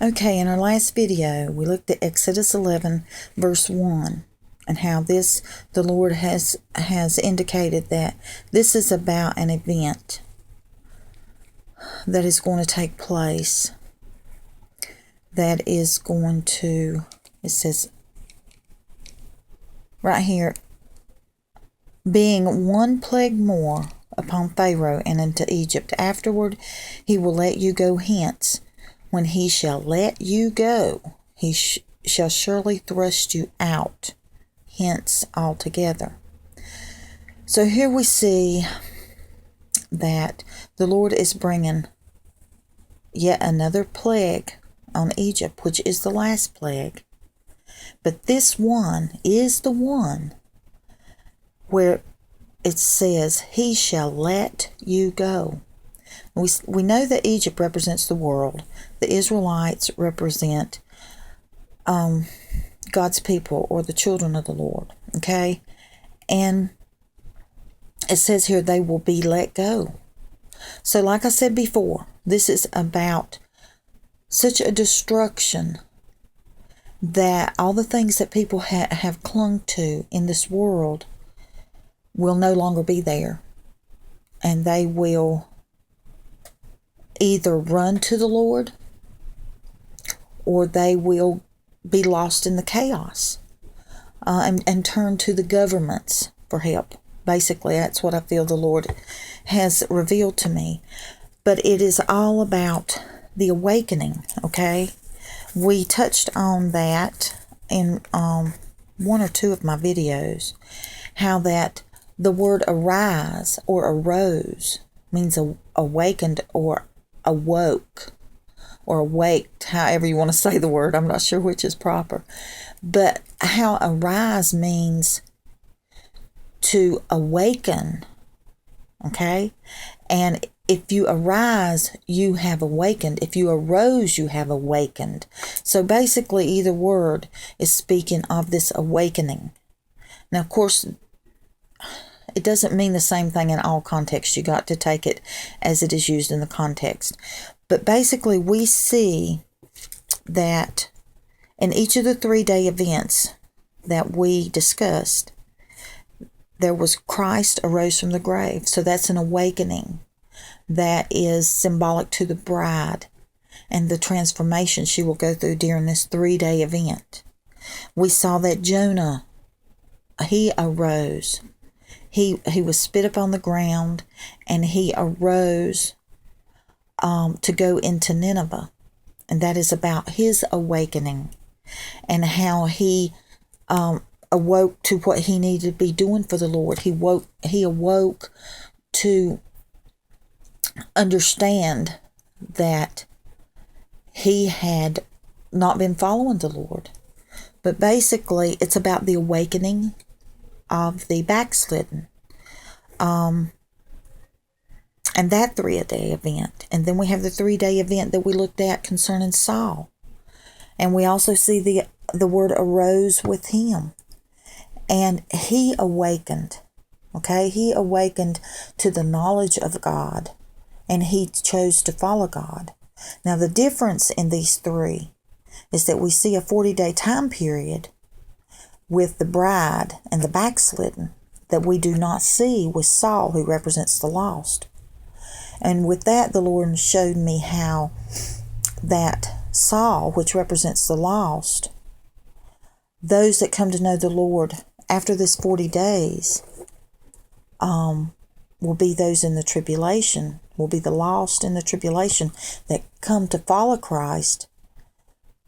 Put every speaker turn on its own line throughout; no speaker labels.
Okay, in our last video, we looked at Exodus 11, verse 1, and how the Lord has indicated that this is about an event that is going to take place, that is going to, it says right here, being one plague more upon Pharaoh and into Egypt. Afterward, he will let you go hence. When he shall let you go, he shall surely thrust you out hence altogether. So here we see that the Lord is bringing yet another plague on Egypt, which is the last plague. But this one is the one where it says, he shall let you go. We know that Egypt represents the world. The Israelites represent God's people, or the children of the Lord. Okay? And it says here they will be let go. So like I said before, this is about such a destruction that all the things that people have clung to in this world will no longer be there. And they will either run to the Lord, or they will be lost in the chaos and turn to the governments for help. Basically, that's what I feel the Lord has revealed to me. But it is all about the awakening, okay? We touched on that in one or two of my videos, how that the word arise or arose means awakened or awoke or awaked, however you want to say the word. I'm not sure which is proper. But how arise means to awaken, okay? And if you arise, you have awakened. If you arose, you have awakened. So basically, either word is speaking of this awakening. Now, of course, it doesn't mean the same thing in all contexts. You got to take it as it is used in the context. But basically, we see that in each of the 3-day events that we discussed, there was Christ arose from the grave. So that's an awakening that is symbolic to the bride and the transformation she will go through during this 3-day event. We saw that Jonah, he arose. He was spit upon the ground, and he arose to go into Nineveh. And that is about his awakening and how he awoke to what he needed to be doing for the Lord. He awoke to understand that he had not been following the Lord. But basically, it's about the awakening of the backslidden. And that 3-day event. And then we have the 3-day event that we looked at concerning Saul. And we also see the word arose with him. And he awakened. Okay? He awakened to the knowledge of God. And he chose to follow God. Now the difference in these three is that we see a 40-day time period with the bride and the backslidden that we do not see with Saul, who represents the lost. And with that, the Lord showed me how that Saul, which represents the lost, those that come to know the Lord after this 40 days will be those in the tribulation, will be the lost in the tribulation that come to follow Christ.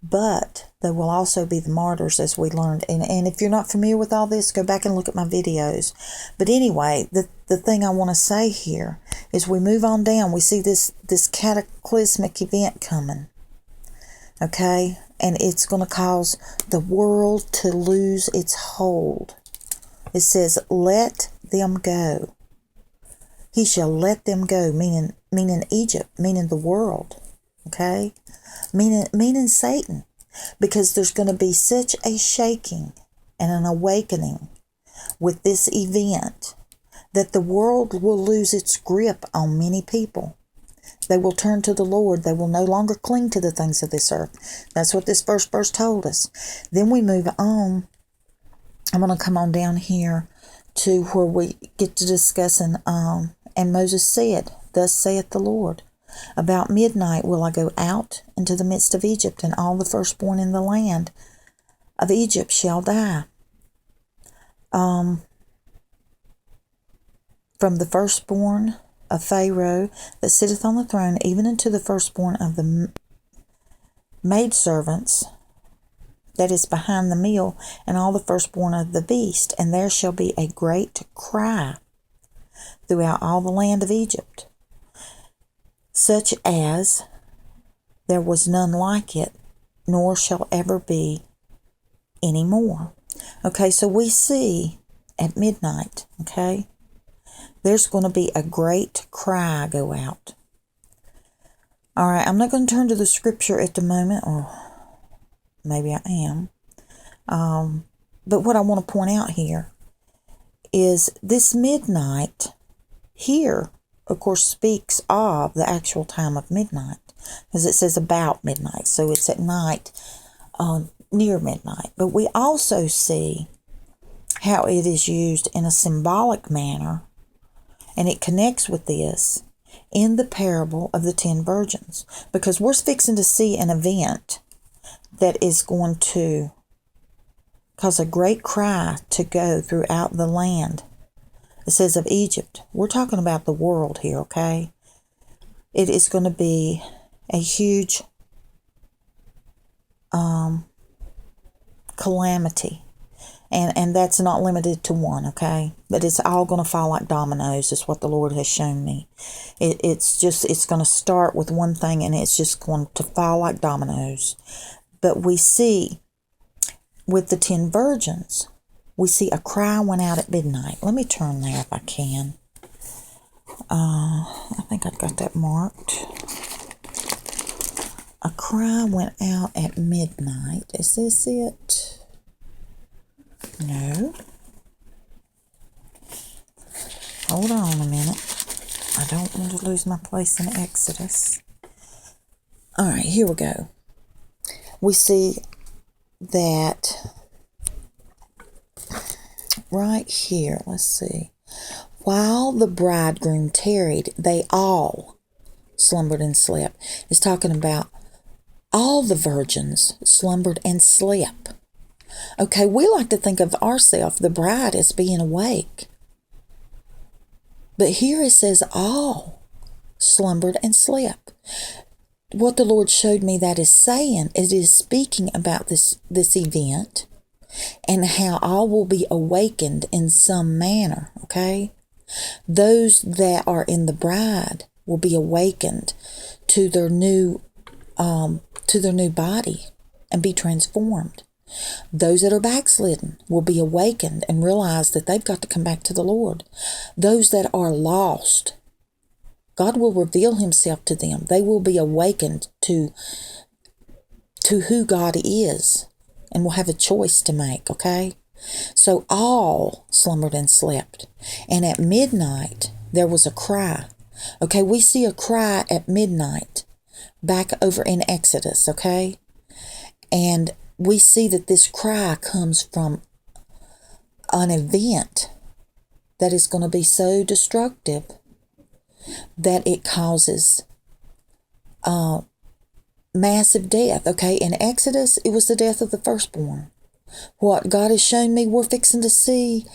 But there will also be the martyrs, as we learned. And if you're not familiar with all this, go back and look at my videos. But anyway, the thing I want to say here is we move on down. We see this cataclysmic event coming. Okay? And it's going to cause the world to lose its hold. It says, let them go. He shall let them go, meaning Egypt, meaning the world. Okay? Meaning Satan, because there's going to be such a shaking and an awakening with this event that the world will lose its grip on many people. They will turn to the Lord. They will no longer cling to the things of this earth. That's what this first verse told us. Then we move on. I'm going to come on down here to where we get to discussing, and Moses said, "Thus saith the Lord, about midnight will I go out into the midst of Egypt, and all the firstborn in the land of Egypt shall die. From the firstborn of Pharaoh that sitteth on the throne, even unto the firstborn of the maidservants that is behind the mill, and all the firstborn of the beast. And there shall be a great cry throughout all the land of Egypt, such as there was none like it, nor shall ever be any more." Okay, so we see at midnight, okay, there's going to be a great cry go out. All right, I'm not going to turn to the scripture at the moment, or maybe I am. But what I want to point out here is this midnight here, of course, speaks of the actual time of midnight, because it says about midnight, so it's at night, near midnight. But we also see how it is used in a symbolic manner, and it connects with this in the parable of the 10 virgins, because we're fixing to see an event that is going to cause a great cry to go throughout the land. It says of Egypt. We're talking about the world here, okay? It is going to be a huge calamity. And that's not limited to one, okay? But it's all going to fall like dominoes, is what the Lord has shown me. It's going to start with one thing, and it's just going to fall like dominoes. But we see, with the 10 virgins, we see a cry went out at midnight. Let me turn there if I can. I think I've got that marked. A cry went out at midnight. Is this it? No. Hold on a minute. I don't want to lose my place in Exodus. All right, here we go. We see that right here. Let's see. While the bridegroom tarried, they all slumbered and slept. It's talking about all the virgins slumbered and slept. Okay, we like to think of ourselves, the bride, as being awake. But here it says all slumbered and slept. What the Lord showed me that is saying, it is speaking about this event and how all will be awakened in some manner, okay? Those that are in the bride will be awakened to their new body and be transformed. Those that are backslidden will be awakened and realize that they've got to come back to the Lord. Those that are lost, God will reveal himself to them. They will be awakened to who God is and will have a choice to make, okay? So all slumbered and slept. And at midnight, there was a cry. Okay, we see a cry at midnight back over in Exodus, okay? And we see that this cry comes from an event that is going to be so destructive that it causes massive death. Okay, in Exodus, it was the death of the firstborn. What God has shown me we're fixing to see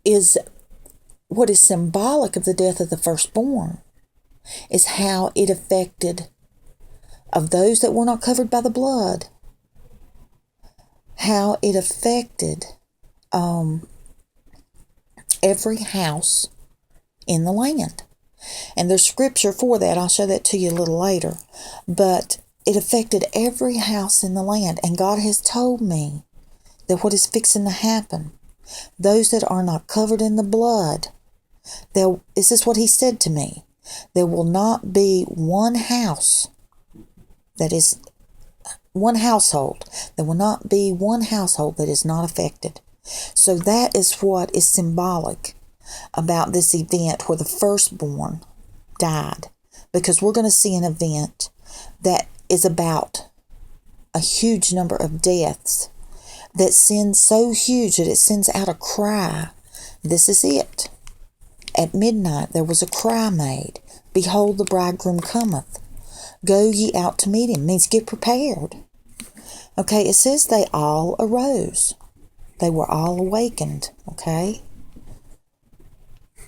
is what is symbolic of the death of the firstborn, is how it affected of those that were not covered by the blood, how it affected every house in the land. And there's scripture for that. I'll show that to you a little later. But it affected every house in the land. And God has told me that what is fixing to happen, those that are not covered in the blood, this is what he said to me. There will not be one house that is one household. There will not be one household that is not affected. So that is what is symbolic about this event where the firstborn died. because we're going to see an event that is about a huge number of deaths that sends so huge that it sends out a cry. This is it. At midnight there was a cry made, Behold, the bridegroom cometh. Go ye out to meet him. Means get prepared. Okay, it says they all arose. They were all awakened, okay?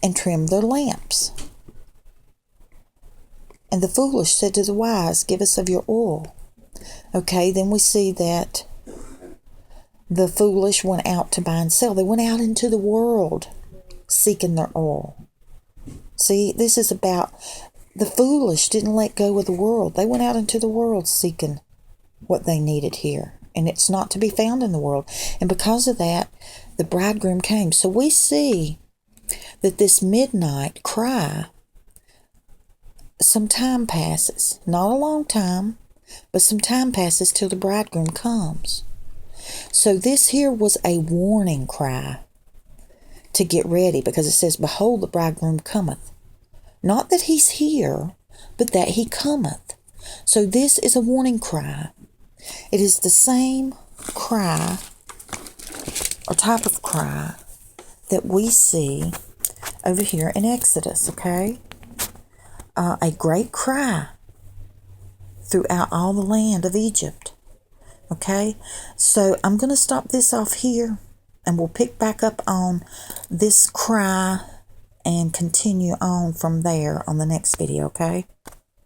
And trimmed their lamps. And the foolish said to the wise, Give us of your oil. Okay, then we see that the foolish went out to buy and sell. They went out into the world seeking their oil. See, this is about the foolish didn't let go of the world. They went out into the world seeking what they needed here. And it's not to be found in the world. And because of that, the bridegroom came. So we see that this midnight cry, some time passes. Not a long time, but some time passes till the bridegroom comes. So this here was a warning cry to get ready, because it says, Behold, the bridegroom cometh. Not that he's here, but that he cometh. So this is a warning cry. It is the same cry or type of cry that we see over here in Exodus, okay? A great cry throughout all the land of Egypt. Okay, so I'm going to stop this off here, and we'll pick back up on this cry and continue on from there on the next video, okay?